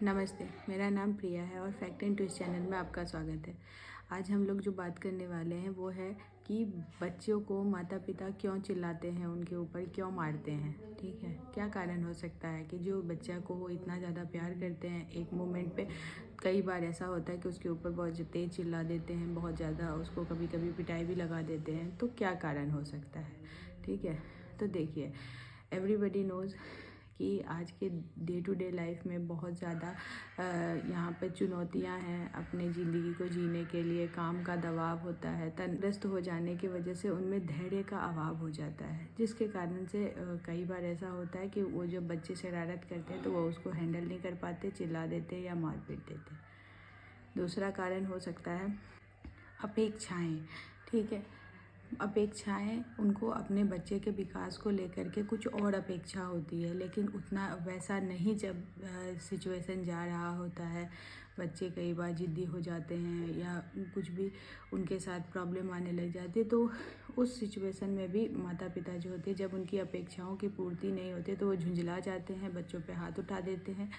नमस्ते, मेरा नाम प्रिया है और फैक्ट एंड ट्विस्ट चैनल में आपका स्वागत है। आज हम लोग जो बात करने वाले हैं वो है कि बच्चों को माता पिता क्यों चिल्लाते हैं, उनके ऊपर क्यों मारते हैं। ठीक है, क्या कारण हो सकता है कि जो बच्चा को वो इतना ज़्यादा प्यार करते हैं, एक मोमेंट पे कई बार ऐसा होता है कि उसके ऊपर बहुत तेज़ चिल्ला देते हैं, बहुत ज़्यादा उसको कभी कभी पिटाई भी लगा देते हैं। तो क्या कारण हो सकता है? ठीक है, तो देखिए, एवरीबडी नोज़ कि आज के डे टू डे लाइफ में बहुत ज़्यादा यहाँ पे चुनौतियाँ हैं अपने ज़िंदगी को जीने के लिए। काम का दबाव होता है, तंदुरुस्त हो जाने की वजह से उनमें धैर्य का अभाव हो जाता है, जिसके कारण से कई बार ऐसा होता है कि वो जब बच्चे शरारत करते हैं तो वो उसको हैंडल नहीं कर पाते, चिल्ला देते या मार पीट देते। दूसरा कारण हो सकता है अपेक्षाएं। ठीक है, अपेक्षाएं उनको अपने बच्चे के विकास को लेकर के कुछ और अपेक्षा होती है, लेकिन उतना वैसा नहीं। जब सिचुएशन जा रहा होता है, बच्चे कई बार ज़िद्दी हो जाते हैं या कुछ भी उनके साथ प्रॉब्लम आने लग जाती है, तो उस सिचुएशन में भी माता पिता जो होते हैं, जब उनकी अपेक्षाओं की पूर्ति नहीं होती तो वो झुंझला जाते हैं, बच्चों पे हाथ उठा देते हैं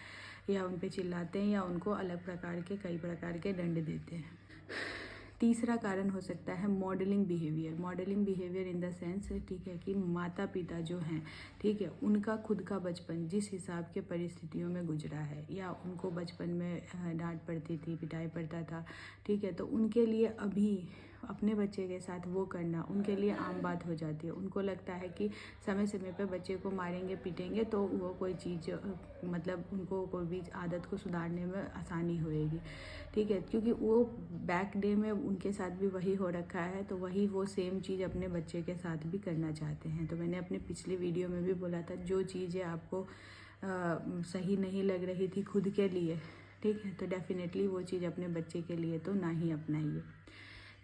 या उन पे चिल्लाते हैं या उनको अलग प्रकार के कई प्रकार के दंड देते हैं। तीसरा कारण हो सकता है modelling behaviour in the sense, ठीक है, कि माता पिता जो हैं, ठीक है, उनका खुद का बचपन जिस हिसाब के परिस्थितियों में गुजरा है या उनको बचपन में डांट पड़ती थी, पिटाई पड़ता था, ठीक है, तो उनके लिए अभी अपने बच्चे के साथ वो करना उनके लिए आम बात हो जाती है। उनको लगता है कि समय समय पे बच्चे को मारेंगे पीटेंगे तो वो कोई चीज़ मतलब उनको कोई भी आदत को सुधारने में आसानी होएगी। ठीक है, क्योंकि वो बैक डे में उनके साथ भी वही हो रखा है, तो वही वो सेम चीज़ अपने बच्चे के साथ भी करना चाहते हैं। तो मैंने अपने पिछले वीडियो में भी बोला था, जो चीज़ें आपको सही नहीं लग रही थी खुद के लिए, ठीक है, तो डेफिनेटली वो चीज़ अपने बच्चे के लिए तो ना ही अपनाइए।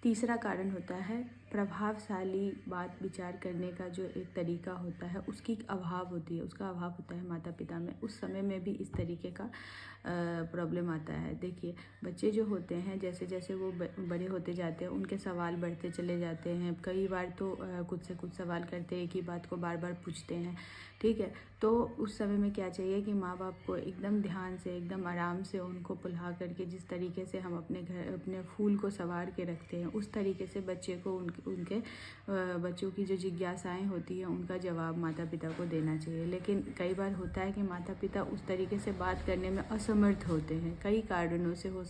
तीसरा कारण होता है प्रभावशाली बात विचार करने का जो एक तरीका होता है उसकी अभाव होती है, उसका अभाव होता है माता पिता में। उस समय में भी इस तरीके का प्रॉब्लम आता है। देखिए, बच्चे जो होते हैं जैसे जैसे वो बड़े होते जाते हैं, उनके सवाल बढ़ते चले जाते हैं। कई बार तो कुछ से कुछ सवाल करते हैं, एक ही बात को बार बार पूछते हैं, ठीक है। तो उस समय में क्या चाहिए कि माँ बाप को एकदम ध्यान से, एकदम आराम से उनको पुल्हा करके, जिस तरीके से हम अपने घर अपने फूल को संवार के रखते हैं, उस तरीके से बच्चे को उनके बच्चों की जो जिज्ञासाएं होती हैं उनका जवाब माता पिता को देना चाहिए। लेकिन कई बार होता है कि माता पिता उस तरीके से बात करने में असमर्थ होते हैं, कई कारणों से। हो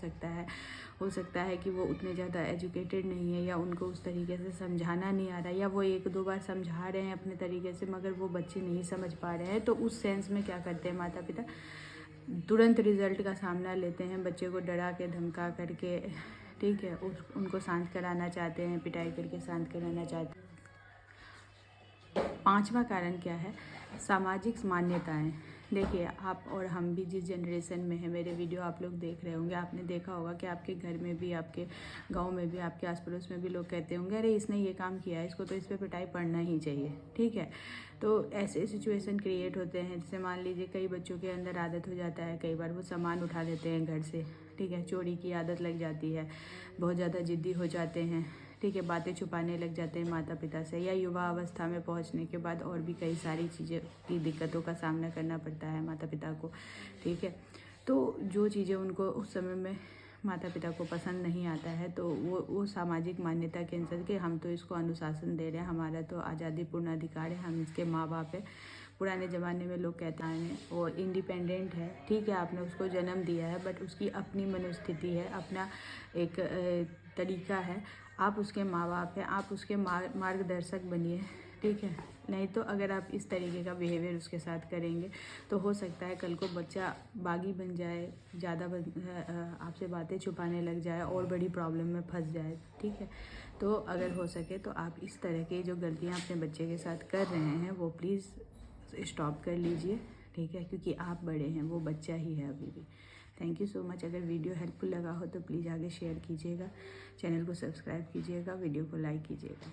सकता है कि वो उतने ज़्यादा एजुकेटेड नहीं है या उनको उस तरीके से समझाना नहीं आ रहा, या वो एक दो बार समझा रहे हैं अपने तरीके से मगर वो बच्चे नहीं समझ पा रहे हैं। तो उस सेंस में क्या करते हैं माता पिता, तुरंत रिजल्ट का सामना लेते हैं, बच्चे को डरा के धमका करके, ठीक है, उनको शांत कराना चाहते हैं, पिटाई करके शांत कराना चाहते हैं। पांचवा कारण क्या है? सामाजिक मान्यताएं। देखिए, आप और हम भी जिस जनरेशन में हैं, मेरे वीडियो आप लोग देख रहे होंगे, आपने देखा होगा कि आपके घर में भी, आपके गांव में भी, आपके आस पड़ोस में भी लोग कहते होंगे, अरे इसने ये काम किया है, इसको तो इस पर पिटाई पड़ना ही चाहिए, ठीक है। तो ऐसे सिचुएशन क्रिएट होते हैं, जैसे मान लीजिए कई बच्चों के अंदर आदत हो जाता है, कई बार वो सामान उठा देते हैं घर से, ठीक है, चोरी की आदत लग जाती है, बहुत ज़्यादा ज़िद्दी हो जाते हैं, ठीक है, बातें छुपाने लग जाते हैं माता पिता से, या युवा अवस्था में पहुंचने के बाद और भी कई सारी चीज़ें की दिक्कतों का सामना करना पड़ता है माता पिता को, ठीक है। तो जो चीज़ें उनको उस समय में माता पिता को पसंद नहीं आता है, तो वो सामाजिक मान्यता के अनुसार कि हम तो इसको अनुशासन दे रहे हैं, हमारा तो आज़ादी पूर्ण अधिकार है, हम इसके माँ बाप है। पुराने ज़माने में लोग कहते हैं वो इंडिपेंडेंट है, ठीक है, आपने उसको जन्म दिया है, बट उसकी अपनी मनोस्थिति है, अपना एक तरीका है, आप उसके माँ बाप हैं, आप उसके मार्गदर्शक बनिए, ठीक है। नहीं तो अगर आप इस तरीके का बिहेवियर उसके साथ करेंगे तो हो सकता है कल को बच्चा बागी बन जाए, ज़्यादा आपसे बातें छुपाने लग जाए और बड़ी प्रॉब्लम में फंस जाए, ठीक है। तो अगर हो सके तो आप इस तरह की जो गलतियाँ अपने बच्चे के साथ कर रहे हैं वो प्लीज़ स्टॉप कर लीजिए, ठीक है, क्योंकि आप बड़े हैं, वो बच्चा ही है अभी भी। Thank you so much. अगर वीडियो हेल्पफुल लगा हो तो प्लीज़ आगे शेयर कीजिएगा, चैनल को सब्सक्राइब कीजिएगा, वीडियो को लाइक कीजिएगा।